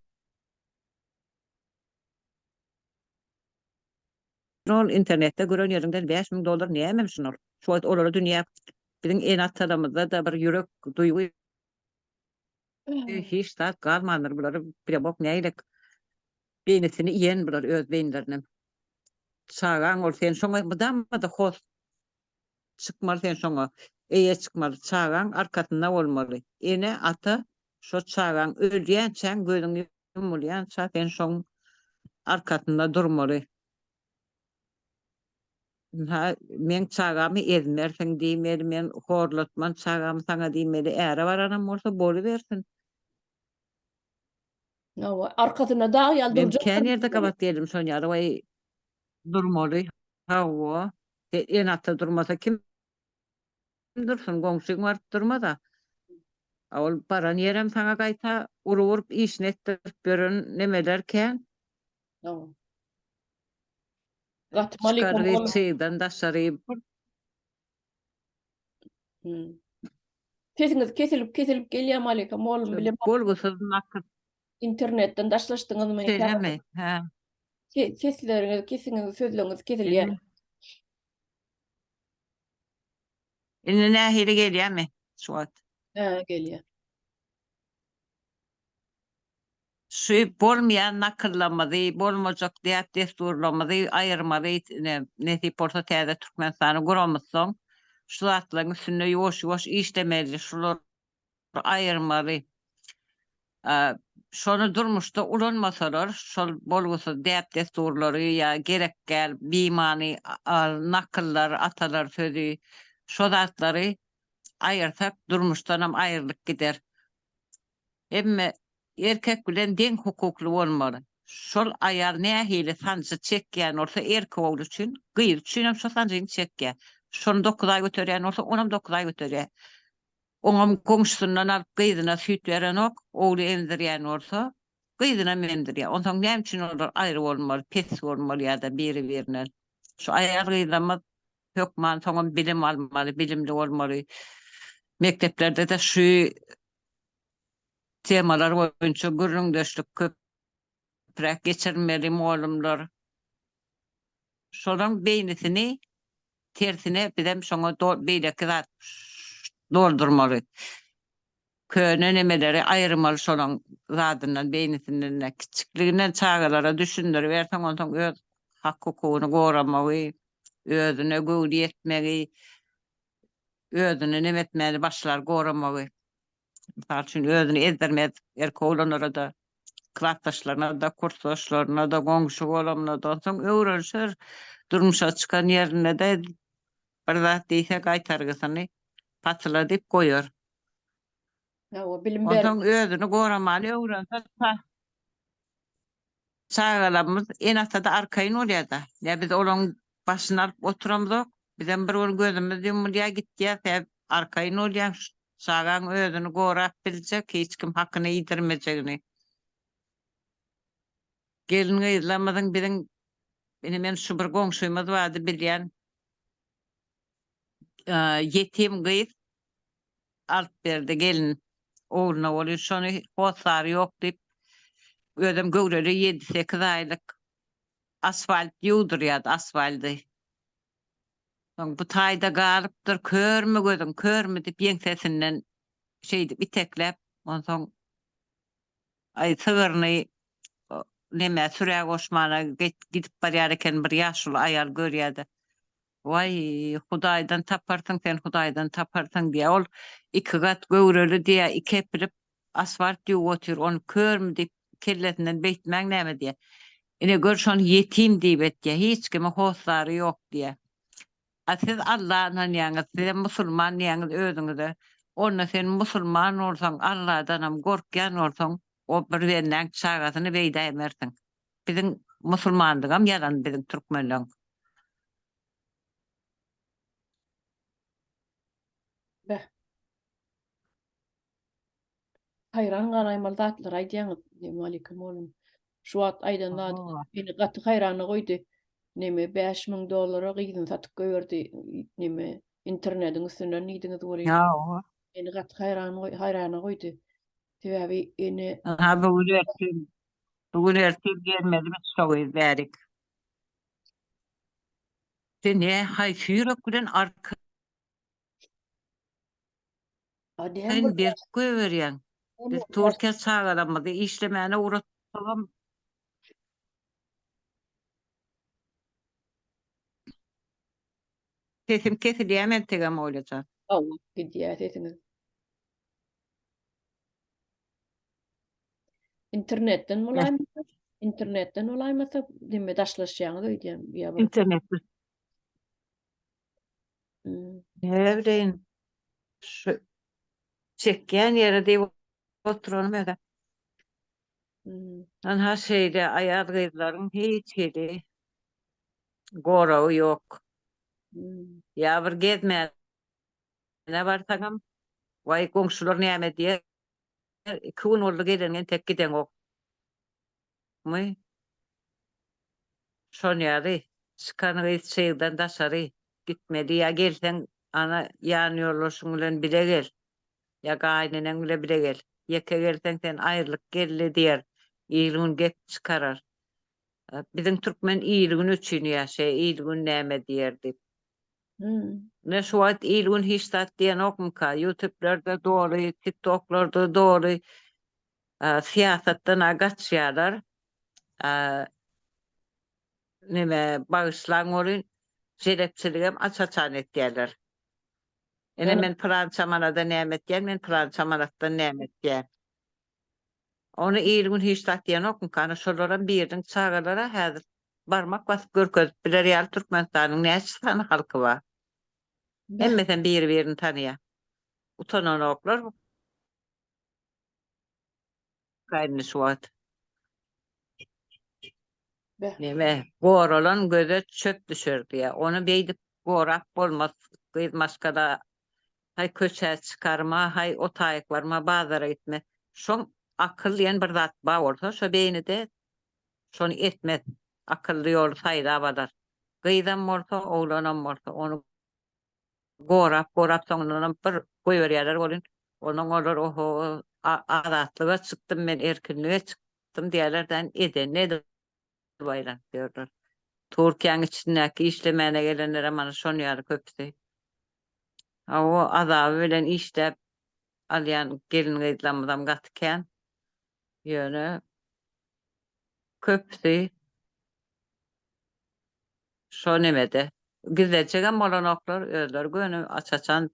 ol internetde gören ýerinden $5.000 näme şunol? Şu wagt olara dünýä biziň en atlarymyzda da bir ýürek duýgy hiç tat galmandyr bulary bir bok näýlik beýnisini ýen bular öz beýinlerine. Çağan ol sen şoňa da hos çykmaly sen şoňa. Eýe çykmaly çağan arkasynda bolmaly. Ene ata şo çağan ölýänçä gözüňi yumulýança sen şoň arkasynda durmaly. Ha, men çağamy ezmersiň diýmeli, men horlatman çağamy saňa diýmeli. Äre baranam bolsa boluversin. Arkasyna dag Men ýaldyrjak. kän ýerde kabat diýelim şoňa, way durmaly. Hawa, en ata durmasa kim dursun, goňşyň bar durmada. Ol baran ýerem saňa gaýta urup işini etdirip beren nemelerken Gat Malikam çıkarıp oğlum. çyýdan daşary Sesiňiz kesilip gelýär Malikam oğlum bilen bolgusyz nakit internetten daşlaşdyňyzmy? söyleme. Ha. Sesleriniz, sözleriniz kesilýär. Ine nähili gelýärmi? Şu wagt. Gelýär. şu bolmayan nakıllamadı, bolmacak diýip desturlamadı, ayırmadı, ne tip orta täze Türkmenistan'ı guramazsoň, şu zatlaryň üstünde ýoş işlemeli, şular ayırmalı. Şonu durmuşda ulanmasalar, şol bolgusa diýip desturlary ya gerekgäl bimany nakyllar, atalar sözü, şo zatlary ayırsak durmuşdanam ayrılık gider. Emme erkek bilen deň hukukly bolmaly. Şol ayar nähili sancı çekýän olsa erkek oğlu üçin, gyýyr üçin hem şo sancyny çekýär. Şonu 9 ay göterýän olsa, onam 9 ay göterýär. Oňam goňşusundan alyp gyýdyna süýt beren ok, oğlu emdirýän olsa, gyýdyna memdirýär. Ondan näme üçin olar aýry bolmaly, pes bolmaly ýa-da biri-birine. Şu ayar gyýdama hökman soňam bilim almaly, bilimli bolmaly. Mekteplerde de şu temalar boýunça gürrüňdeşlik köprek geçirmeli muallimler. Şolan beýnisini tersine bidem şoňa beýleki zat doldurmaly. Köne nemeleri aýyrmaly şolan zadyndan beýnisinden kiçikliginden çagalara düşündirip berseň ondan öz hak hukugyny goramagy, özüne göwri etmegi, özüne nemetmeli başlar goramagy. Misal üçin özüni ezdirmez erkek olanlara da, klassdaşlaryna da, kursdaşlaryna da, goňşy bolamna da soň öwrenşer, durmuşa çykan ýerine de bir zat diýse gaýtargysyny patla diýip goýar. Ya o bilim Ondan özüni goramaly öwrense çagalarymyz en atada arkaýyn bolýar-da. Ya biz olaň başyna alyp oturamyzok, bizem bir ol gözümüz ýumulýar gitýär, arkaýyn bolýar. Çagaň özüni gorap biljek, hiç kim hakyny ýitirmejegini. Gelin gyzlamadyň biriň men şu bir goňşumyz bardy bilýän. Yetim gyz alyp berdi gelin oğluna bolýar, şonu hosary ýok diýip ödem göwreli 7-8 aýlyk asfalt ýuwdurýar, asfalty. Bu taýda galypdyr, körmü gözüm, körmü diýip ýeňsesinden şey diýip iteklep, ondan ay sygyryny neme sürä goşmana gidip barýar eken bir ýaşly aýal görýärdi. Vay Hudaýdan taparsyň sen, Hudaýdan taparsyň diýe ol 2 gat göwreli diýe ikepilip asfalt ýuwup otur, onu körmü diýip kellesinden beýtmäň näme diýe. Ine gör şonu yetim diýip etdiýe, hiç kime hosary ýok diýe. Siz Allah'dan ýaňyz, siz musulman ýaňyz özüňize. Onda sen musulman bolsaň, Allah'danam gorkýan bolsaň, o bir benden çagasyny beýda emersiň. Biziň musulmandygam ýalan biziň türkmenliň. hayran galaýmaly zatlar aýdýaňyz, Malikim oğlum. Şu wagt aýdan beni gaty hayrana goýdy. Neme $5.000 gyzyn satyp goýberdi, neme internetiň üstünden ýydyňyz görýän. Ya, Beni gaty hayrana goýdy. Sebäbi ene bugün ertep gelmedi mi soğuyuz bärik. Sen ne haýsyrok bilen arkaýyn adem bir göwerýän. Biz Türkiýe çagalamady işlemäne uğraşsam sesim kesilýär, men tegem oýlaýar. Allah gidýär etiniz. Internetden bolaýmasa, internetden bolaýmasa dime daşlaşýaňyz öýdýän ýa bir. İnternet Hmm. Nevrein şu çekýän ýere diýip oturanym eda. Hmm. Her şeyde ayar gyzlaryň hiç hili gorawy ýok. Hmm. Ya bir gezmä ne barsaňam vay goňşular näme diýer? 2 gün oldu gelingen tek giden ok. Muy. Şon ýary çykany şeýden daşary gitmedi ya gelsen ana ýany ýollaşyň bilen bile gel. Ya gaýnynyň bile bile gel. Ýeke gelsen sen aýrlyk geldi diýer. Ýylyň gep çykarar. Biziň türkmen ýylygyny üçin ýaşaýar, ýylygyň näme diýerdi. Ne şu wagt ýylygyň hiç zat diýen okmka. YouTube'larda doly, TikTok'larda doly. Siyasatdan agaçýarlar. Nime bağışlan olun jelepçiligem açaçan etdiler. Ene Yani men Fransamanada nämet gel, men Fransamanatdan nämet gel. Onu ilgün hiç tatyan okun kana şolaran birden çağalara häzir barmak basyp görkezip biler ýaly Türkmenistanyň näçe sany halky bar. Hemmeten bir-birini tanıya. Utanan oklar gaýny suwat. Nime? Goralan göze çöp düşürdi ya. Onu beýdip gorap bolmaz. Gydmaskada hay köçe çıkarma, hay otaýyklarma, bazara gitme. Şoň akyl diýen bir zat bar bolsa, şo beýnide şonu etmez. Akylly ýol saýda badar. Gyýdan bolsa, oglanan bolsa, onu gorap soňlanam bir goýberýärler bolun. Onuň olar oho azatlyga çykdym men, erkinlige çykdym diýerlerden eden ne bayram diýerler. Türkiýanyň içindäki işlemene gelenlere mana şonu ýaly köpdi. O azaby bilen işläp alýan gelin gyzlamydan gatykän ýöne köpdi. Şo nemede gizleçegem bolanoklar özleri gönü açaçan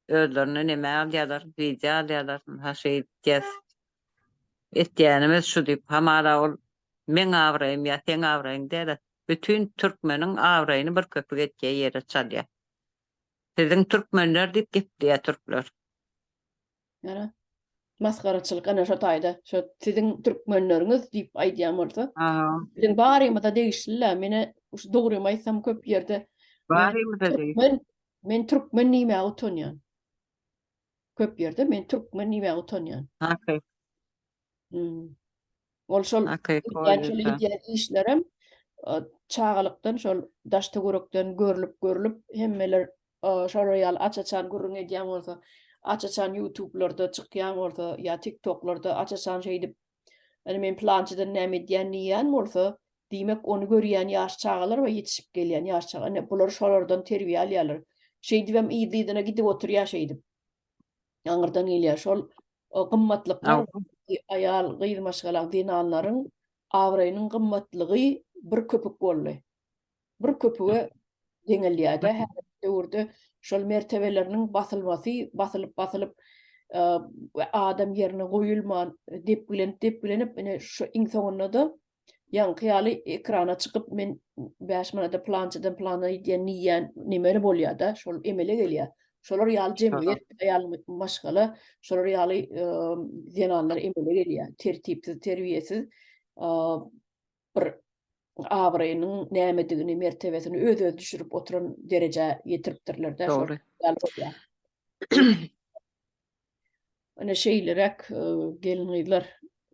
özlerini neme alýarlar, video alýarlar, ha şey diýes. Etdiýänimiz şu diýip hamara ol men awraýym ýa sen awraýyň diýer. Bütün türkmeniň awraýyny bir köpük etdiýi ýere çalýar. Siziň türkmenler diýip gitdiýär türkler. Yani maskaraçylyk ana şo taýda. Şo siziň türkmenleriňiz diýip aýdýan bolsa, biziň barymyza degişliler. Mene dogry aýtsam köp ýerde Barymyz da diýip. men türkmen nimäge utanýan. Köp ýerde men türkmen nimäge utanýan. Haky. Ol şol Haky ýa-da işlerem çağalykdan şol daşta görekden görülüp hemmeler şol ýaly açaçan gurrun edýän bolsa, açaçan YouTube'larda çykýan bolsa ýa TikTok'larda açaçan şey dip men plançydan näme edýän diýen bolsa, diýmek onu görýän ýaş çağalar we ýetişip gelýän ýaş çağalar bular şolardan terbiýe alýarlar. Şey diýem ýygydyna gidip oturýar şey dip. Ýaňyrdan gelýär şol gymmatlyklar aýal gyzmaşgalaň dinanlaryň awraýynyň gymmatlygy bir köpük boldy. Bir köpüge deňelýärde her döwürde şol mertebeleriniň basylyp adam ýerine goýulman depgilenip ene şu iň soňunda da ýankyýaly ekrana çykyp men 5 manada plançydan plana diýen niýen nimeli bolýar da şol emele gelýär. Şolar ýaly jemgyýet, ýaly maşgala, şolar ýaly dinanlar emele gelýär. Tertipsiz, terbiýesiz bir awraýynyň nämedigini, mertebesini öz düşürüp oturan derejä ýetiripdirler de şol ýaly bolýar. Ana şeýlerek gelin gyzlar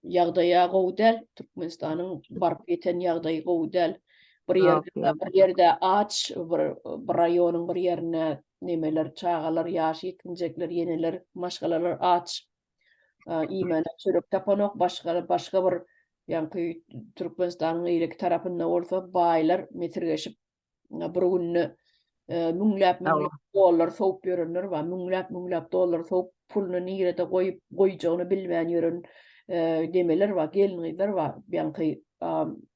ýagdaýa gowdal, Türkmenistanyň baryp ýeten ýagdaýy gowdal. Bir ýerde aç, bir raýonyň bir ýerine nemeler, çağalar, ýaş ýetkinjekler, ýeneler, maşgalalar aç. Iýmana çörek tapanok, başga bir ýanky Türkmenistanyň ýelik tarapynda bolsa baýlar metirgeşip bir günni müňläp dollar sowup ýörenler we müňläp dollar sowup puluny nirede goýjagyny bilmän ýören demeler we gelin gyzlar we ýanky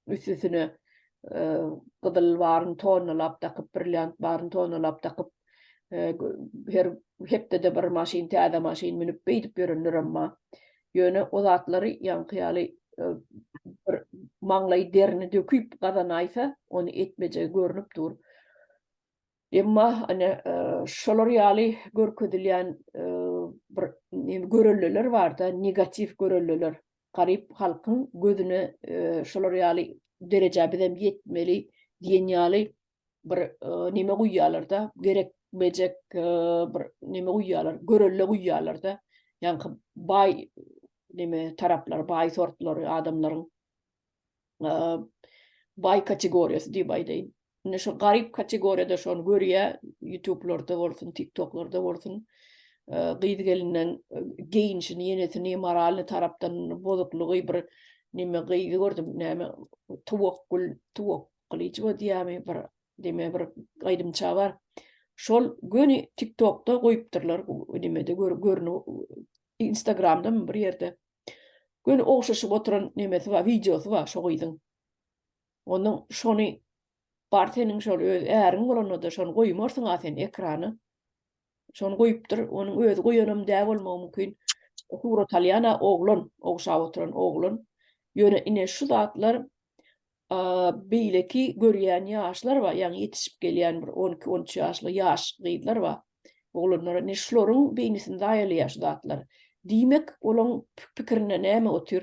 üstüne gydyl baryn tonalap takyp brilliant baryn tonalap takyp hepde de bir maşin täze maşin minip beýdip ýörenler amma ýöne o zatlary ýankyýaly bir maňlaý derini döküp gazanaýsa onu etmeje görünüp dur. Emma ana şolar ýaly görkezilýän bir görelleler bar da, negatif görelleler. Garyp halkyň gözüne şolar ýaly derejä bilen ýetmeli diýen ýaly bir nime goýýarlar da, gerekmejek bir nime goýýarlar, görelle goýýarlar da. Ýanky baý nime taraplar, baý sortlar adamlaryň baý kategoriýasy diýip aýdaýyn. Ne şu garyp kategoriýada şonu görýär, YouTube'larda bolsun, TikTok'larda bolsun. Gyzy gelinden geyinişini, ýenesini, moralyny tarapdan bozuklugy bir nime gyzy gördüm, näme tuwakkul diýämi bir deme bir gaýdymça bar. Şol göni TikTok'da goýupdyrlar, nimede görünü Instagram'da bir ýerde. Gün oğşaşıp oturan nemesi var, videosu var şoğuydun. Onun şonu bartenin şol öz ärin bolany da şonu goýmarsyň asen ekrany. Şonu goýupdyr, onun özü goýanam däl bolmagy mümkin. Huro Talyana oğlun, oğşap oturan oğlun. Ýöne ine şu zatlar beýleki görýän ýaşlar var, ýani ýetişip gelýän bir 12-13 ýaşly ýaş gyzlar var. Oğlanlara ne şolaryň beýnisinde aýaly şu zatlar. Diýmek, olaň pikirine näme otur?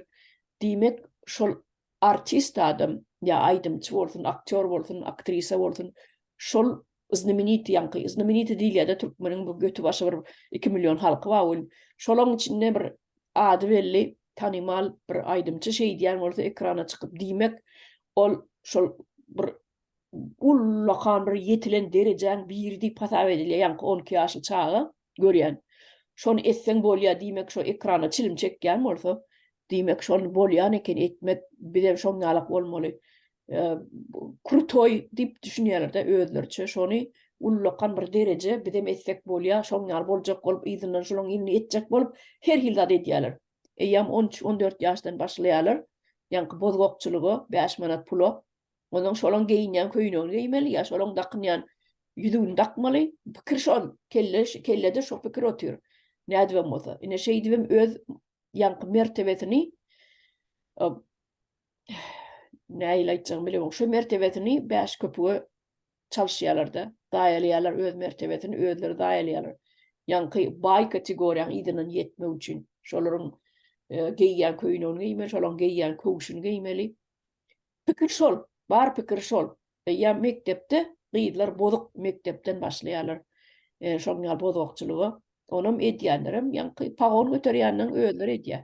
Diýmek, şol artist adam, ya aýdymçy bolsun, aktyor bolsun, aktrisa bolsun, şol znamenity ýanky, znamenity diýilýär-de türkmeniň bu götü başy bir 2 million halky bar ol. Şolaň içinde bir ady belli, tanymal bir aýdymçy şey diýen bolsa ekrana çykyp diýmek, ol şol bir ullakan bir yetilen derejen birdi pasap edilýär, ýanky 12 ýaşly çagy görýän. Şonu etseň bolýar diýmek, şo ekrana çilim çekýän bolsa, diýmek şonu bolýan eken etmek bir şoňalyk bolmaly. Krutoy diýip düşünýärler-de özlerçe, şonu ullakan bir derece bidem etsek bolýar, şoňal boljak bolup, ýzynyň şolaň ýyny etjek bolup, her hilda edýärler. Eýam 13-14 ýaşdan başlaýarlar. Ýanky bozgokçylygy 5 manat pulo. Onuň şolaň geýinýän köýnüni geýmeli, ýa şolaň dakynýan ýüzüni dakmaly. Pikir şol, kellede şo pikir otur. Näde bolsa, ine şey diýem öz ýanky mertebesini näýle aýtjagym bilmem. Şu mertebesini 5 köpüge çalışýarlar-da. Daýalýarlar öz mertebesini, özleri daýalýarlar. Ýanky baý kategoriýaň ýygynyň ýetmek üçin şolaryň geýýän köýnüni geýmeli, şolaň geýýän köwşüni geýmeli. Pikir şol, bar pikir şol. Ýa mektepde gyzlar bozuk mektepden başlaýarlar. Şoňal bozokçylygy. Onum edýänlerim, ýanky pagon göterýänleň özleri edýär.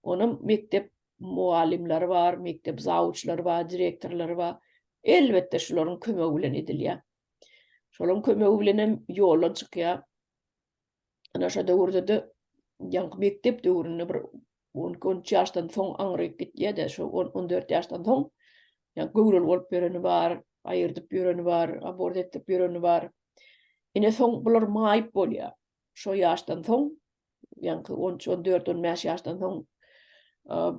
Onum mektep muallimleri var, mektep zawuçlary var, direktorlary var. Elbetde şolaryň kömegi bilen edilýär. Şolaryň kömegi bilen ýola çykýar. Ana şo döwürde ýanky mektep döwründe bir 12 ýaşdan soň aňryp gitýär-de, şu 14 ýaşdan soň ýa göwrel bolup bereni bar, aýyrdyp bereni bar, abort etip bereni bar. Ine soň bular maýyp bolýar. Şo ýaşdan soň, ýanky 13-14-15 ýaşdan soň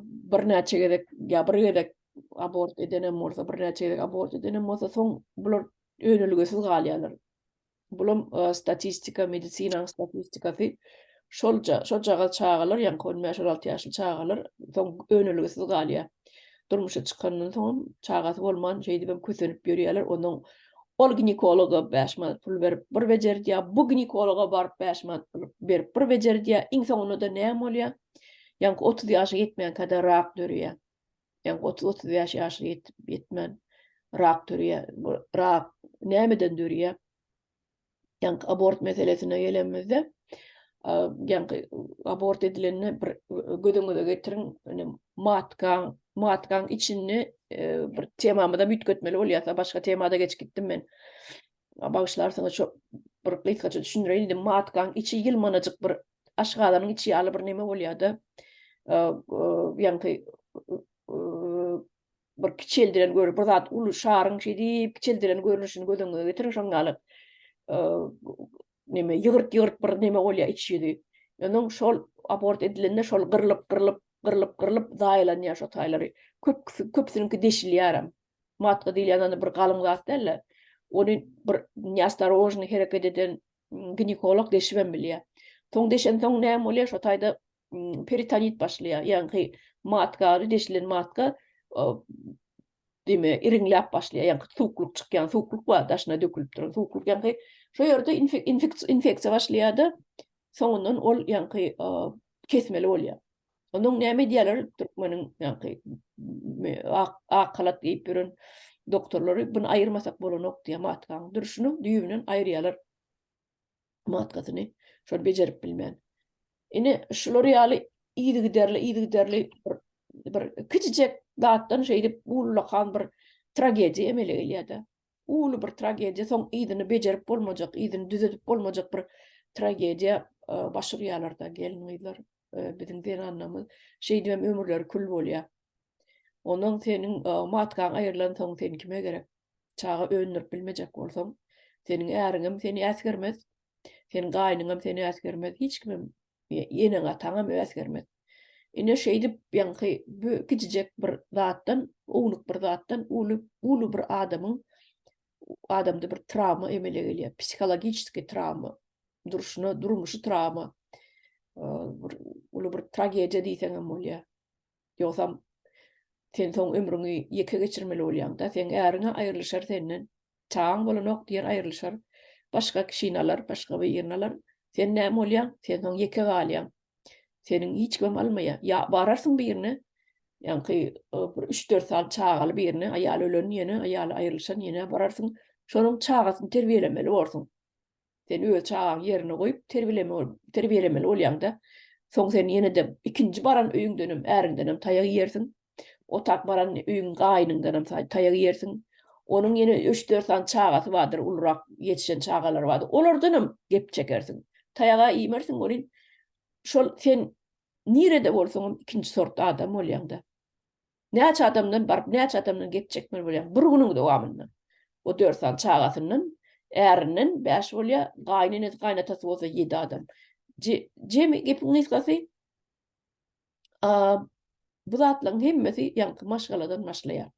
bir näçe gerek, ýa bir gerek abort edenem bolsa, bir näçe gerek abort edenem bolsa, soň bular önülgesiz galýarlar. Bular statistika, medisina statistikasy şol jaga çağalar, ýanky 15-16 ýaşly çağalar soň önülgesiz galýar. Durmuşa çykandan soň çagasy bolman şey diýip kösenip ýörýärler. Onuň ol ginekologa 5 manat pul berip bir bejerdiýär, bu ginekologa baryp 5 manat pul berip bir bejerdiýär. Iň soňunda näme bolýar? Ýanky 30 ýaşa ýetmeýän kadar rak dörýär. Ýanky 30 ýaşa ýetmän rak dörýär. Rak nämeden dörýär? Ýanky abort meselesine gelenmizde, ýanky abort edilende bir gödüňize getirin, matkaň içini bir temamda bütgetmeli bolýarsa, başga temada geç gitdim men. Bagyşlarsyňyz şo bir gysgaça düşündireydim. Matkaň içi ýylmanajyk bir aşgalanyň içi ýaly bir neme bolýardy. Ýanky bir kiçeldiren görüp, bir zat uly şaryň şey diýip kiçeldiren görünüşini gödüňize getirin, şoňaly neme ýygyrt bir neme bolýar içi. Onuň şol abort edilende şol gyrlyp daýlanýar şo taýlary. Köpsüninki deşilýär. Matka diýilýän bir galyň zat däl. Onu bir neostorojny hereket eden ginekolog deşiben bilýär. Soň deşen soň näme bolýar? Şo taýda peritonit başlaýar. Ýanky matka, deşilen matka deme iriňläp başlaýar. Ýanky suwukluk çykýan, suwukluk bar, daşyna dökülip duran suwukluk. Ýanky şo ýerde infeksiýa başlaýar-da. Soňundan ol ýanky kesmeli bolýar. Onuň näme diýerler? Türkmeniň ýanky akalat diýip bilen doktorlary bunu aýyrmasak bolanok diýär matkaň duruşuny düýbünden aýrýarlar matkasyny. Şol bejerip bilmän. Ine şular ýaly iýdi bir kiçijek zatdan şey diýip ullakan bir tragediýa emele gelýär-de. Uly bir tragediýa, soň iýdini bejerip bolmajak, iýdini düzetip bolmajak bir tragediýa başarýarlar-da gelinýär. Bizim diýen annamyz şey diýem ömürleri kül bolýar. Onuň seniň matkaň aýrylan soň sen kime gerek? Çaga önürip bilmejek bolsaň, seniň äriňem seni äsgermez, seniň gaýnyňam seni äsgermez, hiç kimim ýene ataňam äsgermez. Ine şeydi yankı bu küçücek bir zattan, uğluk bir zattan, ulu bir adamda bir travma emele geliyor. Psikologik travma, durmuşu travma. Bir, ulu bir tragediya diysen hem oluyor. Yoksam sen son ömrünü yeke geçirmeli olyan da sen erine ayrılışar senden. Çağın bolanok diyen ayrılışar. Başka kişinalar, başka bir yernalar. Sen ne olyan? Sen son yeke galyan. Senin hiç göm almaya. Ya bararsın bir yerine. Yani 3-4 saat çağalı bir yerine. Ayal ölen yine, ayal ayrılışan yine bararsın. Şonun çağasını terbiyelemeli olsun. Sen öyle çağın yerine koyup terbiyelemeli olyan da. Son sen yine de ikinci baran öyün dönüm, erin dönüm tayağı yersin. O takmaran üyün gaýnyndan taýagy yersin. Onun ýene 3-4 saat çağatı vardır, ulrak yetişen çağalar vardır. Olardanım gep çekersin. Tayağa iýmersin olin. Şol sen nirede bolsaň ikinci sort adam bolýanda. Näçe adamdan barıp näçe adamdan gep çekmeli bolýan. Bir günüň dowamynda. O 4 saat çağatynyň ärinden 5 bolýa, gaýnatasy bolsa 7 adam. Jemi gepiňi isgasy bu zatlaryň hemmesi ýanky maşgaladan başlaýar.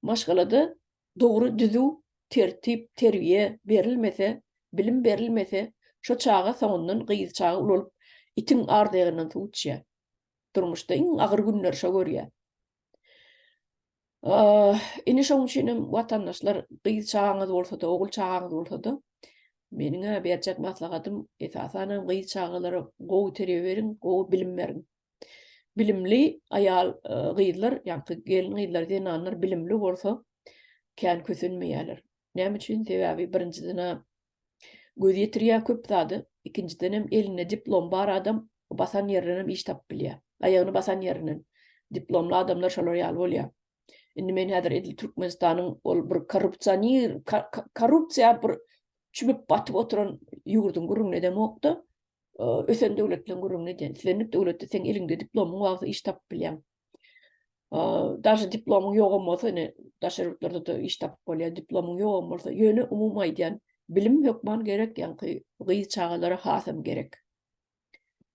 Maşgalada dogry düzü, tertip, terbiýe berilmese, bilim berilmese, şo çağa soňundan gyýyz çağa ulanyp itiň ardygyndan tutuşýar. Durmuşda iň agyr günler şo görýär. Ine şoň üçin watandaşlar gyýyz çağaňyz bolsa da, ogul çağaňyz bolsa da, meniň berjek maslahatym esasana gyýyz çağalary gowy terbiýe berin, gowy bilim berin. Bilimli ayal gyýyzlar, ýa-ni gelin gyýyzlar diýenler bilimli bolsa, kän kösünmeýärler. Näme üçin? Sebäbi birinciden göz ýetirýär köp zady, ikinciden hem eline diplom bar adam basan ýerinden iş tap bilýär. Aýagyny basan ýerinden diplomly adamlar şolar ýaly bolýar. Indi men häzir Edil Türkmenistanyň ol bir korrupsiýa bir çübüp batyp oturan ýurdun gurrun demokda. Ösen döwletlen gurrun eden. Sen döwletde sen elinde diplomyň bolsa iş tap bilýän. Daşy diplomyň ýok bolsa, ine daşaryklarda da iş tap bolýar. Diplomyň ýok bolsa, ýöne umumy aýdýan bilim hökman gerek, ýa-ni gyýyz çağalara hasam gerek.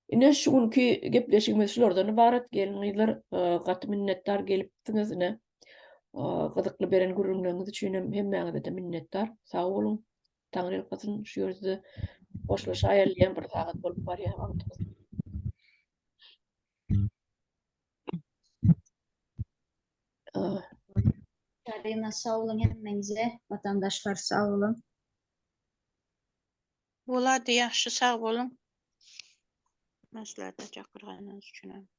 Ine şu günki gepleşigimiz şulardan ibaret. Gelin gyýyzlar, gaty minnetdar gelipdiňiz ine. Gyzykly beren gurrunlaryňyz üçin hemmäňize de minnetdar. Sag bolun. Taňry elkasyn şu ýerde boşlaşa aýarlaýan bir sagat bolup barýar. Şarina sağ olun hemmeňize, vatandaşlar sağ olun. Bolady, ýaxşy, sag bolun. Maslahatda çakyrgaňyz üçin.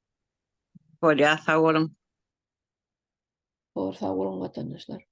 Bolýar, sag bolun. Sag bolun vatandaşlar.